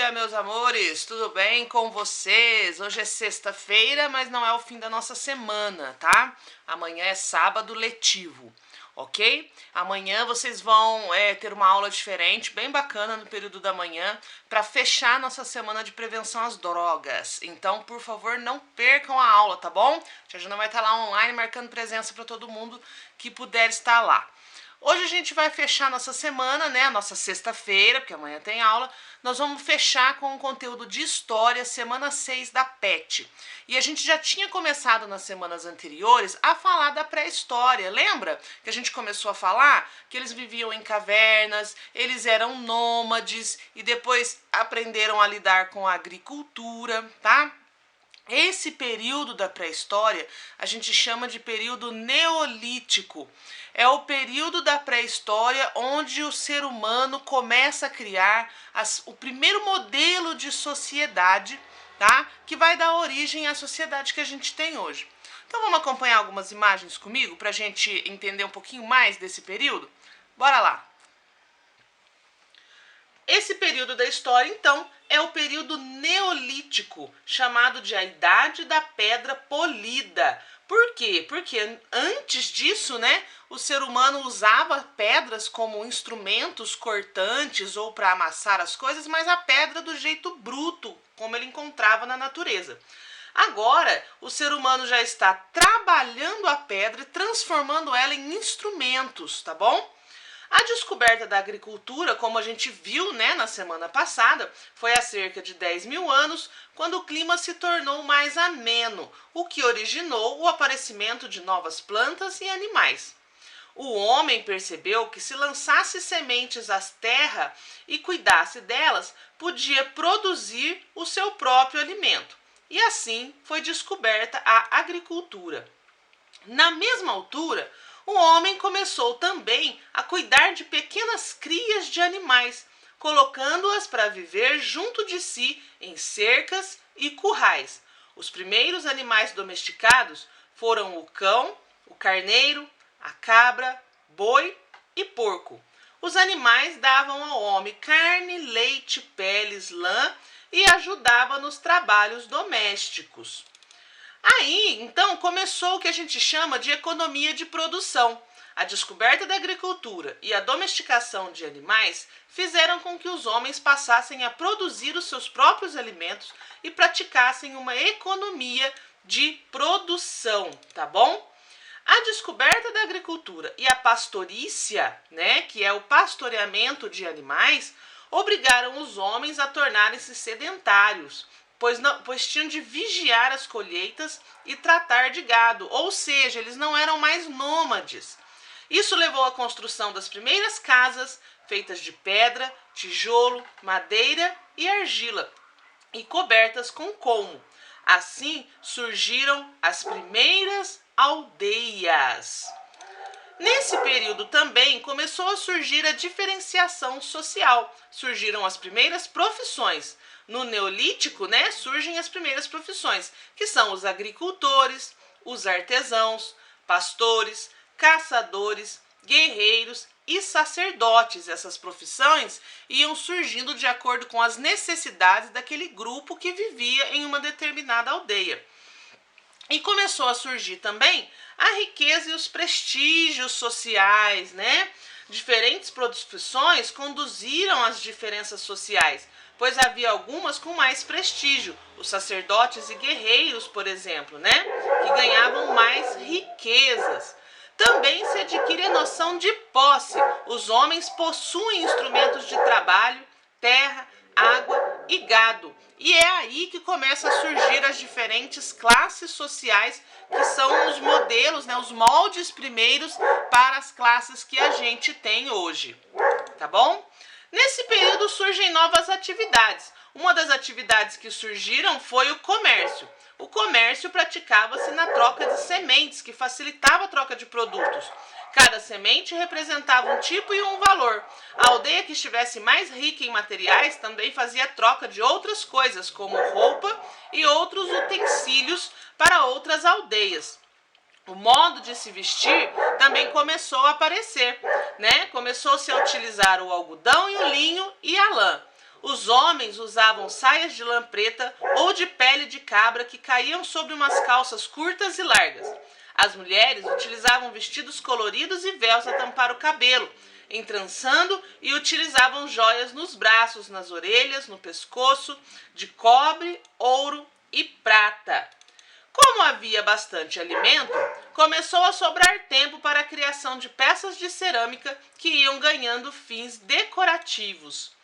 dia, meus amores! Tudo bem com vocês? Hoje é sexta-feira, mas não é o fim da nossa semana, tá? Amanhã é sábado letivo, ok? Amanhã vocês vão ter uma aula diferente, bem bacana no período da manhã, para fechar nossa semana de prevenção às drogas. Então, por favor, não percam a aula, tá bom? A Tia Juna vai estar lá online marcando presença para todo mundo que puder estar lá. Hoje a gente vai fechar nossa semana, né, a nossa sexta-feira, porque amanhã tem aula. Nós vamos fechar com o conteúdo de história, semana 6 da PET. E a gente já tinha começado nas semanas anteriores a falar da pré-história. Lembra que a gente começou a falar que eles viviam em cavernas, eles eram nômades e depois aprenderam a lidar com a agricultura, tá? Esse período da pré-história a gente chama de período neolítico. É o período da pré-história onde o ser humano começa a criar o primeiro modelo de sociedade, tá? Que vai dar origem à sociedade que a gente tem hoje. Então vamos acompanhar algumas imagens comigo para a gente entender um pouquinho mais desse período? Bora lá! Esse período da história, então, é o período neolítico, chamado de a Idade da Pedra Polida. Por quê? Porque antes disso, né, o ser humano usava pedras como instrumentos cortantes ou para amassar as coisas, mas a pedra do jeito bruto, como ele encontrava na natureza. Agora, o ser humano já está trabalhando a pedra e transformando ela em instrumentos, tá bom? A descoberta da agricultura, como a gente viu, né, na semana passada, foi há cerca de 10 mil anos, quando o clima se tornou mais ameno, o que originou o aparecimento de novas plantas e animais. O homem percebeu que se lançasse sementes à terra e cuidasse delas, podia produzir o seu próprio alimento. E assim foi descoberta a agricultura. Na mesma altura, o homem começou também a cuidar de pequenas crias de animais, colocando-as para viver junto de si em cercas e currais. Os primeiros animais domesticados foram o cão, o carneiro, a cabra, boi e porco. Os animais davam ao homem carne, leite, peles, lã e ajudavam nos trabalhos domésticos. Aí, então, começou o que a gente chama de economia de produção. A descoberta da agricultura e a domesticação de animais fizeram com que os homens passassem a produzir os seus próprios alimentos e praticassem uma economia de produção, tá bom? A descoberta da agricultura e a pastorícia, né, que é o pastoreamento de animais, obrigaram os homens a tornarem-se sedentários, pois tinham de vigiar as colheitas e tratar de gado, ou seja, eles não eram mais nômades. Isso levou à construção das primeiras casas, feitas de pedra, tijolo, madeira e argila, e cobertas com colmo. Assim surgiram as primeiras aldeias. Nesse período também começou a surgir a diferenciação social, surgiram as primeiras profissões. No Neolítico, né, surgem as primeiras profissões, que são os agricultores, os artesãos, pastores, caçadores, guerreiros e sacerdotes. Essas profissões iam surgindo de acordo com as necessidades daquele grupo que vivia em uma determinada aldeia. E começou a surgir também a riqueza e os prestígios sociais, né? Diferentes profissões conduziram às diferenças sociais, pois havia algumas com mais prestígio, os sacerdotes e guerreiros, por exemplo, né? Que ganhavam mais riquezas. Também se adquire a noção de posse. Os homens possuem instrumentos de trabalho, terra, água e gado. E é aí que começa a surgir as diferentes classes sociais, que são os modelos, né, os moldes primeiros para as classes que a gente tem hoje, tá bom? Nesse período surgem novas atividades. Uma das atividades que surgiram foi o comércio. O comércio praticava-se na troca de sementes, que facilitava a troca de produtos. Cada semente representava um tipo e um valor. A aldeia que estivesse mais rica em materiais também fazia troca de outras coisas, como roupa e outros utensílios para outras aldeias. O modo de se vestir também começou a aparecer, né? Começou-se a utilizar o algodão e o linho e a lã. Os homens usavam saias de lã preta ou de pele de cabra que caíam sobre umas calças curtas e largas. As mulheres utilizavam vestidos coloridos e véus a tampar o cabelo, entrançando, e utilizavam joias nos braços, nas orelhas, no pescoço, de cobre, ouro e prata. Como havia bastante alimento, começou a sobrar tempo para a criação de peças de cerâmica que iam ganhando fins decorativos.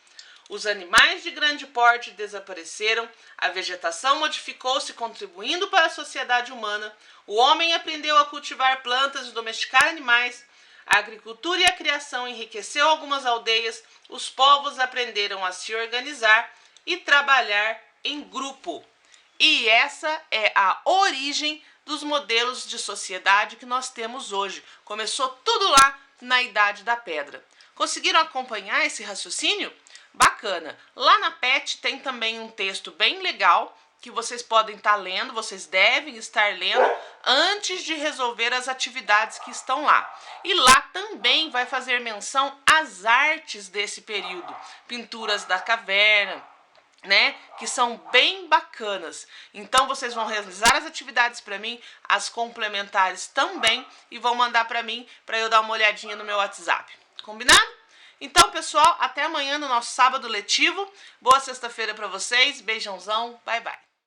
Os animais de grande porte desapareceram, a vegetação modificou-se, contribuindo para a sociedade humana, o homem aprendeu a cultivar plantas e domesticar animais, a agricultura e a criação enriqueceu algumas aldeias, os povos aprenderam a se organizar e trabalhar em grupo. E essa é a origem dos modelos de sociedade que nós temos hoje. Começou tudo lá na Idade da Pedra. Conseguiram acompanhar esse raciocínio? Bacana. Lá na PET tem também um texto bem legal que vocês podem estar lendo, vocês devem estar lendo antes de resolver as atividades que estão lá. E lá também vai fazer menção às artes desse período, pinturas da caverna, né, que são bem bacanas. Então vocês vão realizar as atividades para mim, as complementares também, e vão mandar para mim para eu dar uma olhadinha no meu WhatsApp. Combinado? Então, pessoal, até amanhã no nosso sábado letivo. Boa sexta-feira para vocês. Beijãozão. Bye, bye.